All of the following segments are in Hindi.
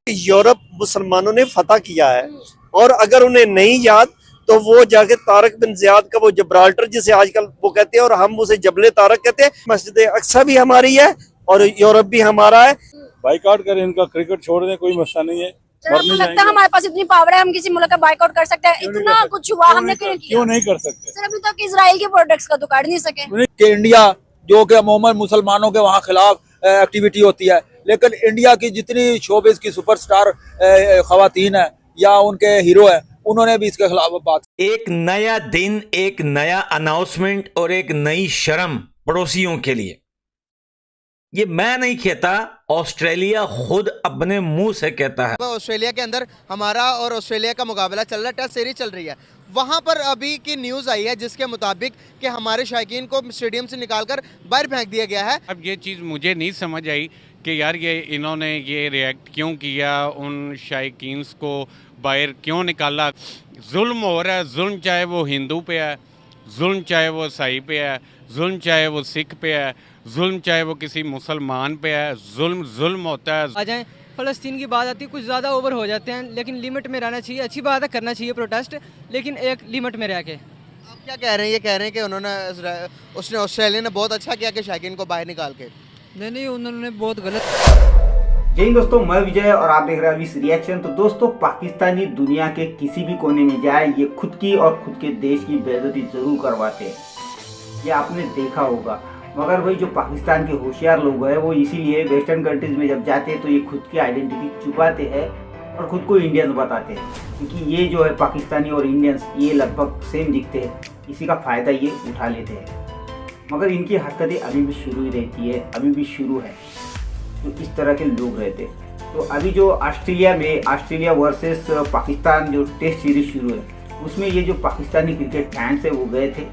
यूरोप मुसलमानों ने फतह किया है, और अगर उन्हें नहीं याद तो वो जाके तारक बिन ज़ियाद का वो जब्राल्टर जिसे आजकल वो कहते हैं और हम उसे जबले तारक कहते हैं, मस्जिद अक्सा भी हमारी है और यूरोप भी हमारा है। बाइकआउट करें, इनका क्रिकेट छोड़ दें, कोई मसला नहीं है। आपको लगता है हमारे पास इतनी पावर है हम किसी मुल्क का बाइकआउट कर सकते हैं? इतना कुछ हुआ हमने क्यों नहीं कर सकते? सर अभी तक इजराइल के प्रोडक्ट्स का तो काट नहीं सके। कि इंडिया जो कि अमूमन मुसलमानों के वहाँ खिलाफ एक्टिविटी होती है, लेकिन इंडिया की जितनी शोबिस की सुपरस्टार खवातीन है या उनके हीरो है, उन्होंने भी इसके खिलाफ बात। एक नया दिन, एक नया अनाउंसमेंट और एक नई शर्म पड़ोसियों के लिए। ये मैं नहीं कहता, ऑस्ट्रेलिया खुद अपने मुंह से कहता है। ऑस्ट्रेलिया के अंदर हमारा और ऑस्ट्रेलिया का मुकाबला चल रहा है, टेस्ट सीरीज चल रही है। वहां पर अभी की न्यूज़ आई है जिसके मुताबिक कि हमारे शायकीन को स्टेडियम से निकालकर बाहर फेंक दिया गया है। अब ये चीज़ मुझे नहीं समझ आई कि यार ये इन्होंने ये रिएक्ट क्यों किया, उन शायकीन को बाहर क्यों निकाला। जुल्म हो रहा है, जुल्म चाहे वो हिंदू पे है, जुल्म चाहे वो ईसाई पे है, जुल्म चाहे वो सिख पे है, जुल्म चाहे वो किसी मुसलमान पे है, जुल्म जुल्म होता है। आ जाएं, फ़लस्तीन की बात आती है कुछ ज़्यादा ओवर हो जाते हैं, लेकिन लिमिट में रहना चाहिए। अच्छी बात है, करना चाहिए प्रोटेस्ट, लेकिन एक लिमिट में रह के। आप क्या कह रहे हैं? ये कह रहे हैं कि उसने ऑस्ट्रेलिया ने बहुत अच्छा किया कि शायकीन को बाहर निकाल के। नहीं, उन्होंने बहुत गलत। जय हिंद दोस्तों, मैं विजय और आप देख रहे हैं अविस रिएक्शन। तो दोस्तों, पाकिस्तानी दुनिया के किसी भी कोने में जाए, ये खुद की और खुद के देश की बेइज्जती जरूर करवाते हैं, ये आपने देखा होगा। मगर भाई जो पाकिस्तान के होशियार लोग हैं वो इसीलिए वेस्टर्न कंट्रीज में जब जाते हैं तो ये खुद की आइडेंटिटी छुपाते हैं और खुद को इंडियंस बताते हैं, क्योंकि ये जो है पाकिस्तानी और इंडियंस ये लगभग सेम दिखते हैं, इसी का फ़ायदा ये उठा लेते हैं। मगर इनकी हरकतें अभी भी शुरू ही रहती है, अभी भी शुरू है। तो इस तरह के लोग रहते हैं। तो अभी जो ऑस्ट्रेलिया वर्सेस पाकिस्तान जो टेस्ट सीरीज शुरू है, उसमें ये जो पाकिस्तानी क्रिकेट फैंस है वो गए थे।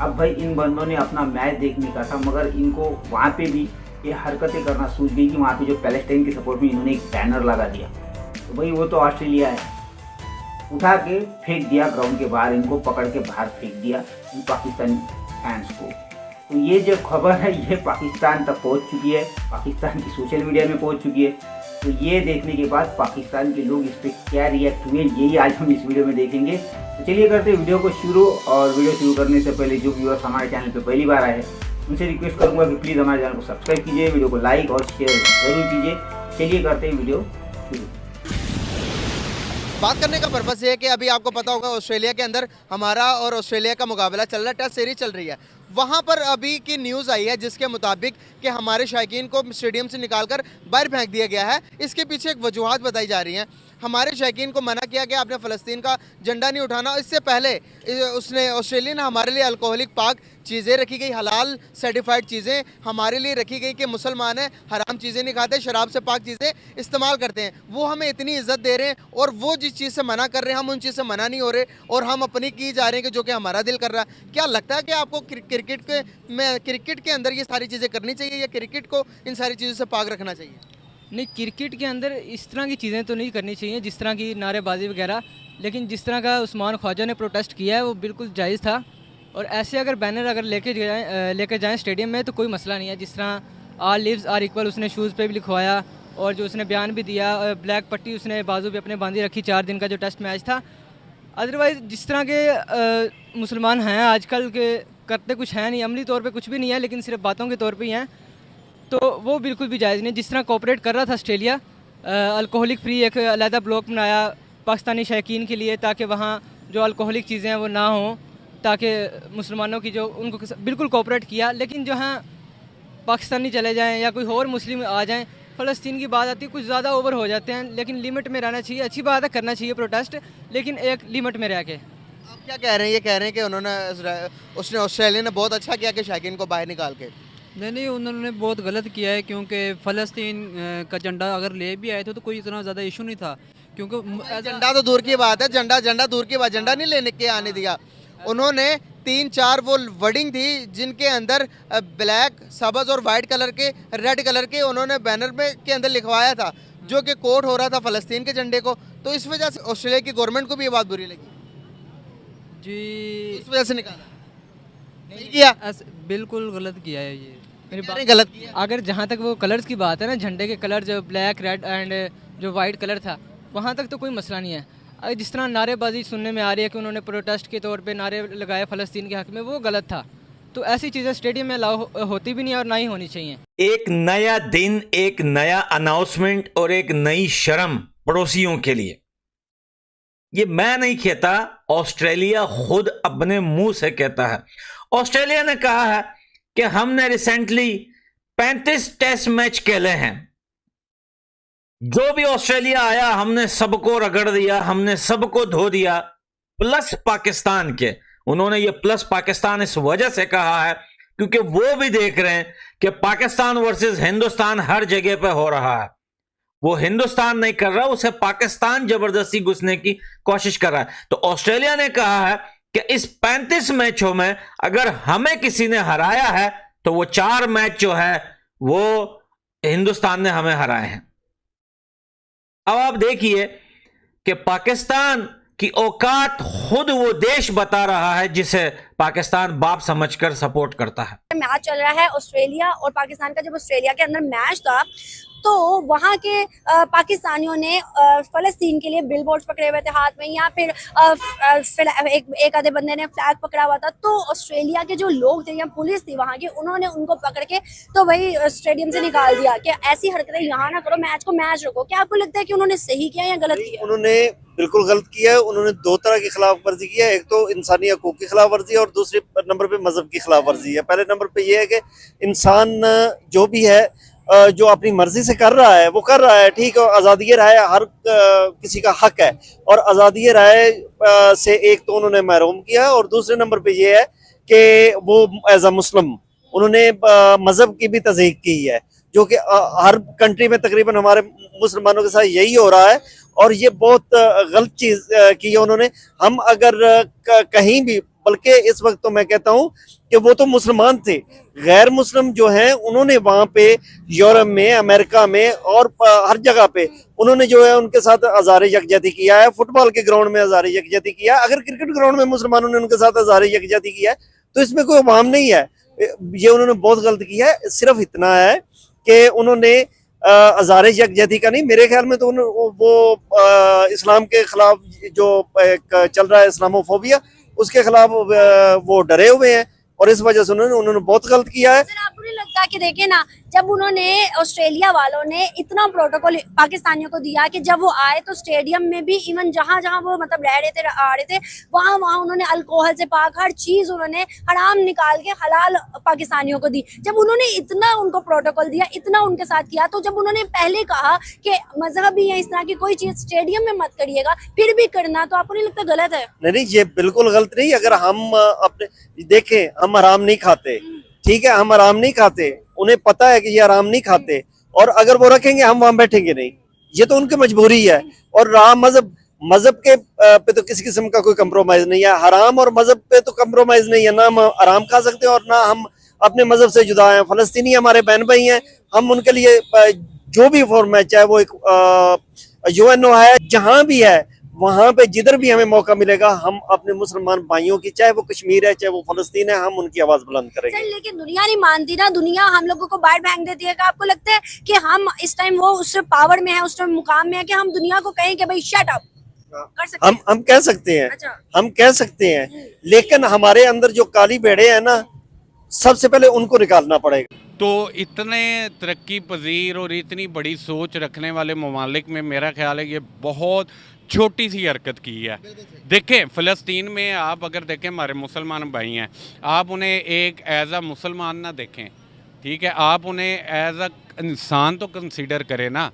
अब भाई इन बंदों ने अपना मैच देखने का था, मगर इनको वहाँ पे भी ये हरकतें करना सूझ गई कि वहाँ पे जो पैलेस्टाइन के सपोर्ट में इन्होंने एक बैनर लगा दिया। तो भाई वो तो ऑस्ट्रेलिया है, उठा के फेंक दिया ग्राउंड के बाहर, इनको पकड़ के बाहर फेंक दिया इन पाकिस्तानी फैंस को। तो ये जो खबर है ये पाकिस्तान तक पहुँच चुकी है, पाकिस्तान की सोशल मीडिया में पहुँच चुकी है। तो ये देखने के बाद पाकिस्तान के लोग इस पर क्या रिएक्ट हुए, यही आज हम इस वीडियो में देखेंगे। तो चलिए करते हैं वीडियो को शुरू। और वीडियो शुरू करने से पहले जो व्यूअर्स हमारे चैनल पे पहली बार आए हैं उनसे रिक्वेस्ट करूंगा कि प्लीज़ हमारे चैनल को सब्सक्राइब कीजिए, वीडियो को लाइक और शेयर जरूर कीजिए। चलिए करते हैं वीडियो शुरू। बात करने का पर्पस ये है कि अभी आपको पता होगा ऑस्ट्रेलिया के अंदर हमारा और ऑस्ट्रेलिया का मुकाबला चल रहा है, टेस्ट सीरीज चल रही है। वहाँ पर अभी की न्यूज़ आई है जिसके मुताबिक कि हमारे शायकीन को स्टेडियम से निकालकर बाहर फेंक दिया गया है। इसके पीछे एक वजूहत बताई जा रही हैं। हमारे शायकीन को मना किया गया आपने फ़लस्तीन का झंडा नहीं उठाना। इससे पहले उसने ऑस्ट्रेलिया ने हमारे लिए अल्कोहलिक पाक चीज़ें रखी गई, हलाल सर्टिफाइड चीज़ें हमारे लिए रखी गई कि मुसलमान हैं, हराम चीज़ें नहीं खाते, शराब से पाक चीज़ें इस्तेमाल करते हैं। वो हमें इतनी इज्जत दे रहे हैं और वो जिस चीज़ से मना कर रहे हैं हम उन चीज़ से मना नहीं हो रहे और हम अपनी की जा रहे हैं कि जो कि हमारा दिल कर रहा है। क्या लगता है कि आपको क्रिकेट के अंदर ये सारी चीज़ें करनी चाहिए या क्रिकेट को इन सारी चीज़ों से पाक रखना चाहिए? नहीं, क्रिकेट के अंदर इस तरह की चीज़ें तो नहीं करनी चाहिए, जिस तरह की नारेबाजी वगैरह। लेकिन जिस तरह का उस्मान ख्वाजा ने प्रोटेस्ट किया है वो बिल्कुल जायज़ था। और ऐसे अगर बैनर अगर लेके जाएँ स्टेडियम में तो कोई मसला नहीं है। जिस तरह ऑल लिव्स आर इक्वल उसने शूज़ पे भी लिखवाया और जो उसने बयान भी दिया, ब्लैक पट्टी उसने बाजू पे अपने बांधी रखी 4 दिन का जो टेस्ट मैच था। अदरवाइज़ जिस तरह के मुसलमान हैं आजकल के, करते कुछ है नहीं, अमली तौर पे कुछ भी नहीं है, लेकिन सिर्फ बातों के तौर पे ही हैं, तो वो बिल्कुल भी जायज़ नहीं। जिस तरह कोऑपरेट कर रहा था ऑस्ट्रेलिया, अल्कोहलिक फ्री एक अलहदा ब्लॉक बनाया पाकिस्तानी शायकीन के लिए ताकि वहाँ जो अल्कोहलिक चीज़ें हैं वो ना हों, ताकि मुसलमानों की जो उनको बिल्कुल कोऑपरेट किया। लेकिन जो हैं पाकिस्तानी चले जाएँ या कोई और मुस्लिम आ जाएँ, फ़लस्तीन की बात आती है कुछ ज़्यादा ओवर हो जाते हैं, लेकिन लिमिट में रहना चाहिए। अच्छी बात है, करना चाहिए प्रोटेस्ट, लेकिन एक लिमिट में रह के। आप क्या कह रहे हैं? ये कह रहे हैं कि उसने ऑस्ट्रेलिया ने बहुत अच्छा किया कि शायकीन को बाहर निकाल के। नहीं, उन्होंने बहुत गलत किया है, क्योंकि फ़लस्तीन का झंडा अगर ले भी आए थे तो कोई इतना ज़्यादा इशू नहीं था, क्योंकि झंडा तो दूर की बात है, झंडा दूर की बात, झंडा नहीं लेने के आने दिया उन्होंने। 3-4 वो वर्डिंग थी जिनके अंदर ब्लैक, सब्ज़ और वाइट कलर के, रेड कलर के उन्होंने बैनर में के अंदर लिखवाया था, जो कि कोट हो रहा था फ़लस्तीन के झंडे को। तो इस वजह से ऑस्ट्रेलिया की गवर्नमेंट को भी ये बात बुरी लगी जी, इस वजह से निकाला। सही किया? बिल्कुल गलत किया है ये मेरी कह रहे हैं गलत किया। अगर जहाँ तक वो कलर्स की बात है ना, झंडे के कलर जो ब्लैक रेड एंड जो वाइट कलर था, वहाँ तक तो कोई मसला नहीं है। अगर जिस तरह नारेबाजी सुनने में आ रही है कि उन्होंने प्रोटेस्ट के तौर पे नारे लगाए फ़लस्तीन के हक़ में, वो गलत था। तो ऐसी चीज़ें स्टेडियम में अलाउ होती भी नहीं और ना ही होनी चाहिए। एक नया दिन, एक नया अनाउंसमेंट और एक नई शर्म पड़ोसियों के लिए। ये मैं नहीं कहता, ऑस्ट्रेलिया खुद अपने मुंह से कहता है। ऑस्ट्रेलिया ने कहा है कि हमने रिसेंटली 35 टेस्ट मैच खेले हैं, जो भी ऑस्ट्रेलिया आया हमने सबको रगड़ दिया, हमने सबको धो दिया, प्लस पाकिस्तान के। उन्होंने ये प्लस पाकिस्तान इस वजह से कहा है क्योंकि वो भी देख रहे हैं कि पाकिस्तान वर्सेस हिंदुस्तान हर जगह पे हो रहा है। वो हिंदुस्तान नहीं कर रहा, उसे पाकिस्तान जबरदस्ती घुसने की कोशिश कर रहा है। तो ऑस्ट्रेलिया ने कहा है कि इस 35 मैचों में अगर हमें किसी ने हराया है तो वो 4 मैच जो है वो हिंदुस्तान ने हमें हराए हैं। अब आप देखिए कि पाकिस्तान की औकात खुद वो देश बता रहा है जिसे पाकिस्तान बाप समझकर सपोर्ट करता है। मैच चल रहा है ऑस्ट्रेलिया और पाकिस्तान का। जब ऑस्ट्रेलिया के अंदर मैच था तो वहाँ के पाकिस्तानियों ने फलस्तीन के लिए बिल बोर्ड पकड़े हुए थे हाथ में, या फिर एक आधे बंदे ने फ्लैग पकड़ा हुआ था। तो ऑस्ट्रेलिया के जो लोग थे या पुलिस थी वहाँ की, उन्होंने उनको पकड़ के तो वही स्टेडियम से निकाल दिया कि ऐसी हरकतें यहाँ ना करो, मैच को मैच रखो। क्या आपको लगता है कि उन्होंने सही किया या गलत किया? उन्होंने बिल्कुल गलत किया है। उन्होंने 2 तरह की खिलाफ वर्जी किया है, एक तो इंसानी हकूक की खिलाफ वर्जी है और दूसरे नंबर पे मजहब की खिलाफ वर्जी है। पहले नंबर पे ये है कि इंसान जो भी है जो अपनी मर्जी से कर रहा है वो कर रहा है, ठीक है। आज़ादी राय हर किसी का हक है, और आज़ादी राय से एक तो उन्होंने महरूम किया, और दूसरे नंबर पे ये है कि वो एज अ मुस्लिम उन्होंने मजहब की भी तज़हीक की है, जो कि हर कंट्री में तकरीबन हमारे मुसलमानों के साथ यही हो रहा है। और ये बहुत गलत चीज़ की है उन्होंने। हम अगर कहीं भी, बल्कि इस वक्त तो मैं कहता हूँ कि वो तो मुसलमान थे, गैर मुस्लिम जो हैं उन्होंने वहाँ पे यूरोप में, अमेरिका में और हर जगह पे उन्होंने जो है उनके साथ हज़ारे यकजहती किया है। फुटबॉल के ग्राउंड में हज़ारे यकजहती किया है। अगर क्रिकेट ग्राउंड में मुसलमानों ने उनके साथ हज़ारे यकजहती किया है तो इसमें कोई अवाम नहीं है। ये उन्होंने बहुत गलत किया है। सिर्फ इतना है कि उन्होंने हज़ारे यकजहती का नहीं, मेरे ख्याल में तो वो इस्लाम के खिलाफ जो एक चल रहा है इस्लामोफोबिया, उसके खिलाफ वो डरे हुए हैं, और इस वजह से उन्होंने बहुत गलत किया है। सर आपको नहीं लगता कि देखिए ना, जब उन्होंने ऑस्ट्रेलिया वालों ने इतना प्रोटोकॉल पाकिस्तानियों को दिया कि जब वो आए तो स्टेडियम में भी इवन जहां जहां वो मतलब रह रहे थे आ रहे थे वहां वहां उन्होंने अल्कोहल से पाक हर चीज उन्होंने हराम निकाल के हलाल पाकिस्तानियों को दी। जब उन्होंने इतना उनको प्रोटोकॉल दिया, इतना उनके साथ किया, तो जब उन्होंने पहले कहा कि मजहबी या इस तरह की कोई चीज स्टेडियम में मत करिएगा, फिर भी करना, तो आपको नहीं लगता गलत है? नहीं, ये बिल्कुल गलत नहीं। अगर हम अपने देखें, हम हराम नहीं खाते, ठीक है, हम आराम नहीं खाते, उन्हें पता है कि ये आराम नहीं खाते, और अगर वो रखेंगे हम वहां बैठेंगे नहीं, ये तो उनकी मजबूरी है। और रहा मजहब के पे तो किसी किस्म का कोई कंप्रोमाइज नहीं है। हराम और मजहब पे तो कंप्रोमाइज नहीं है, ना हम आराम खा सकते हैं और ना हम अपने मजहब से जुदा हैं। फलस्तीनी हमारे बहन भाई हैं, हम उनके लिए जो भी फॉर्म है, चाहे वो एक यूएनओ है, जहां भी है, वहां पे जिधर भी हमें मौका मिलेगा हम अपने मुसलमान भाइयों की, चाहे वो कश्मीर है चाहे वो फलस्तीन है, हम उनकी आवाज बुलंद करेंगे। सर लेकिन दुनिया नहीं मानती ना, दुनिया हम लोगों को बाहर फेंक देती है। आपको लगता है कि हम इस टाइम वो उस पावर में है, उस टाइम मुकाम में है कि हम दुनिया को कहें कि भाई शट अप कर सकते हैं? हम कह सकते हैं। अच्छा। हम कह सकते हैं, लेकिन हमारे अंदर जो काली भेड़े हैं ना, सबसे पहले उनको निकालना पड़ेगा। तो इतने तरक्की पजीर और इतनी बड़ी सोच रखने वाले ममालिक में मेरा ख्याल है ये बहुत छोटी सी हरकत की है। देखें, फ़लस्तीन में आप अगर देखें, हमारे मुसलमान भाई हैं, आप उन्हें एक एज अ मुसलमान ना देखें, ठीक है, आप उन्हें एज अ इंसान तो कंसीडर करें ना।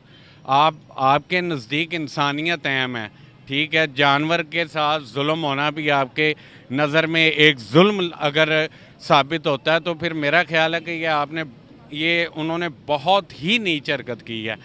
आपके नज़दीक इंसानियत अहम है, ठीक है। जानवर के साथ जुल्म होना भी आपके नज़र में एक जुल्म अगर साबित होता है तो फिर मेरा ख्याल है कि ये उन्होंने बहुत ही नीच हरकत की है।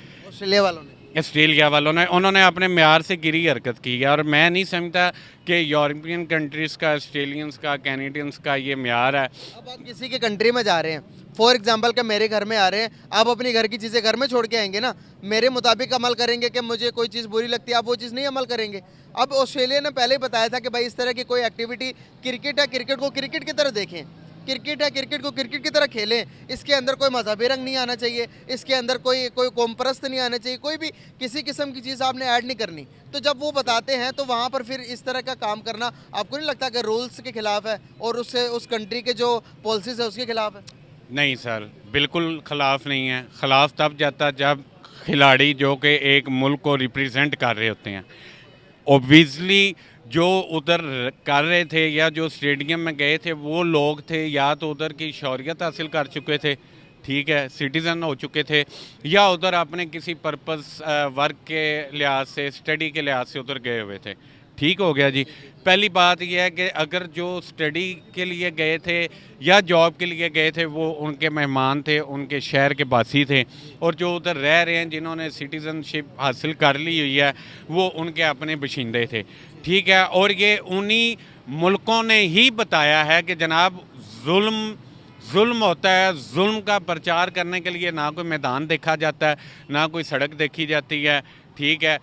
ऑस्ट्रेलिया वालों ने उन्होंने अपने म्यार से गिरी हरकत की है, और मैं नहीं समझता कि यूरोपियन कंट्रीज़ का, ऑस्ट्रेलियंस का, कैनेडियंस का ये म्यार है। अब आप किसी के कंट्री में जा रहे हैं, फॉर एग्जांपल कि मेरे घर में आ रहे हैं, आप अपनी घर की चीज़ें घर में छोड़ के आएंगे ना, मेरे मुताबिक अमल करेंगे कि मुझे कोई चीज़ बुरी लगती है, आप वो चीज़ नहीं अमल करेंगे। अब ऑस्ट्रेलिया ने पहले ही बताया था कि भाई इस तरह की कोई एक्टिविटी, क्रिकेट है, क्रिकेट को क्रिकेट की तरह देखें, क्रिकेट है, क्रिकेट को क्रिकेट की तरह खेलें। इसके अंदर कोई मजहबी रंग नहीं आना चाहिए, इसके अंदर कोई कौमपरस्त नहीं आना चाहिए, कोई भी किसी किस्म की चीज़ आपने ऐड नहीं करनी। तो जब वो बताते हैं तो वहाँ पर फिर इस तरह का काम करना आपको नहीं लगता कि रूल्स के खिलाफ है और उससे उस कंट्री के जो पॉलिसीज है उसके खिलाफ है? नहीं सर, बिल्कुल ख़िलाफ़ नहीं है। ख़िलाफ़ तब जाता जब खिलाड़ी जो कि एक मुल्क को रिप्रेजेंट कर रहे होते हैं, ऑब्वियसली जो उधर कर रहे थे या जो स्टेडियम में गए थे वो लोग थे या तो उधर की शौरियत हासिल कर चुके थे, ठीक है, सिटीज़न हो चुके थे, या उधर अपने किसी पर्पस वर्क के लिहाज से, स्टडी के लिहाज से उधर गए हुए थे। ठीक हो गया जी। पहली बात यह है कि अगर जो स्टडी के लिए गए थे या जॉब के लिए गए थे वो उनके मेहमान थे, उनके शहर के बासी थे, और जो उधर रह रहे हैं जिन्होंने सिटीज़नशिप हासिल कर ली हुई है वो उनके अपने बशिंदे थे, ठीक है। और ये उन्हीं मुल्कों ने ही बताया है कि जनाब जुल्म होता है, जुल्म का प्रचार करने के लिए ना कोई मैदान देखा जाता है, ना कोई सड़क देखी जाती है, ठीक है।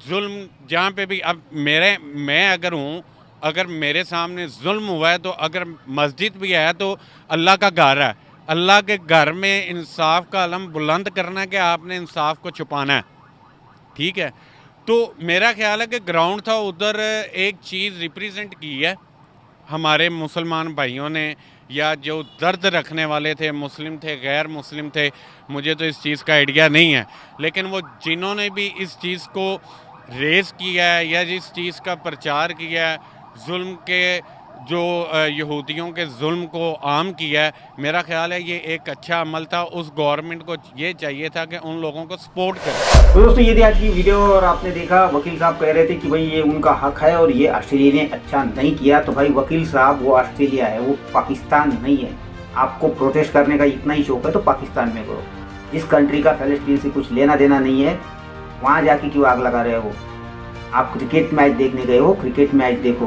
जुल्म जहाँ पे भी, अब मैं अगर हूँ, अगर मेरे सामने जुल्म हुआ है तो अगर मस्जिद भी है तो अल्लाह का घर है, अल्लाह के घर में इंसाफ का अलम बुलंद करना है कि आपने इंसाफ को छुपाना है, ठीक है। तो मेरा ख्याल है कि ग्राउंड था उधर एक चीज़ रिप्रेजेंट की है हमारे मुसलमान भाइयों ने, या जो दर्द रखने वाले थे, मुस्लिम थे, गैर मुस्लिम थे, मुझे तो इस चीज़ का आइडिया नहीं है, लेकिन वो जिन्होंने भी इस चीज़ को रेस किया है या जिस चीज़ का प्रचार किया है, जुल्म के जो यहूदियों के जुल्म को आम किया है, मेरा ख्याल है ये एक अच्छा अमल था। उस गवर्नमेंट को ये चाहिए था कि उन लोगों को सपोर्ट करे। तो दोस्तों ये थी आज की वीडियो, और आपने देखा वकील साहब कह रहे थे कि भाई ये उनका हक है और ये ऑस्ट्रेलिया ने अच्छा नहीं किया। तो भाई वकील साहब, वो ऑस्ट्रेलिया है, वो पाकिस्तान नहीं है। आपको प्रोटेस्ट करने का इतना ही शौक है तो पाकिस्तान में करो। जिस कंट्री का फलस्तीन से कुछ लेना देना नहीं है वहाँ जाके क्यों आग लगा रहे हो? आप क्रिकेट मैच देखने गए हो, क्रिकेट मैच देखो,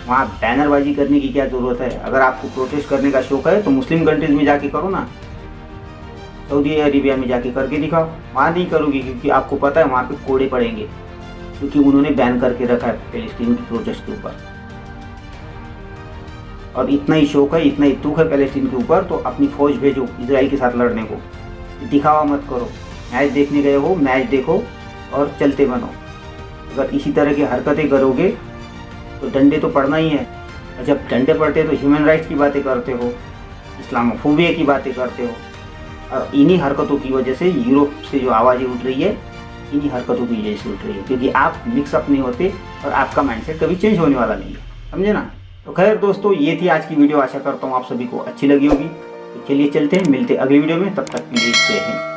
वहाँ बैनरबाजी करने की क्या ज़रूरत है? अगर आपको प्रोटेस्ट करने का शौक है तो मुस्लिम कंट्रीज में जाके करो ना, सऊदी अरेबिया में जाके करके दिखाओ। वहाँ नहीं करोगे क्योंकि आपको पता है वहाँ पे कोड़े पड़ेंगे, क्योंकि उन्होंने बैन करके रखा है पैलेस्टीन की प्रोटेस्ट के ऊपर। और इतना ही शौक है, इतना ही दुख है पैलेस्टीन के ऊपर, तो अपनी फौज भेजो इजराइल के साथ लड़ने को। दिखावा मत करो। मैच देखने गए हो, मैच देखो और चलते बनो। अगर इसी तरह की हरकतें करोगे तो डंडे तो पड़ना ही है। और जब डंडे पड़ते हैं तो ह्यूमन राइट्स की बातें करते हो, इस्लामोफोबिया की बातें करते हो। और इन्हीं हरकतों की वजह से यूरोप से जो आवाज़ें उठ रही है, इन्हीं हरकतों की वजह से उठ रही है, क्योंकि आप मिक्सअप नहीं होते और आपका माइंडसेट कभी चेंज होने वाला नहीं है, समझे ना। तो खैर दोस्तों, ये थी आज की वीडियो। आशा करता हूँ आप सभी को अच्छी लगी होगी। तो चलिए चलते हैं, मिलते हैं अगली वीडियो में। तब तक के लिए जय हिंद।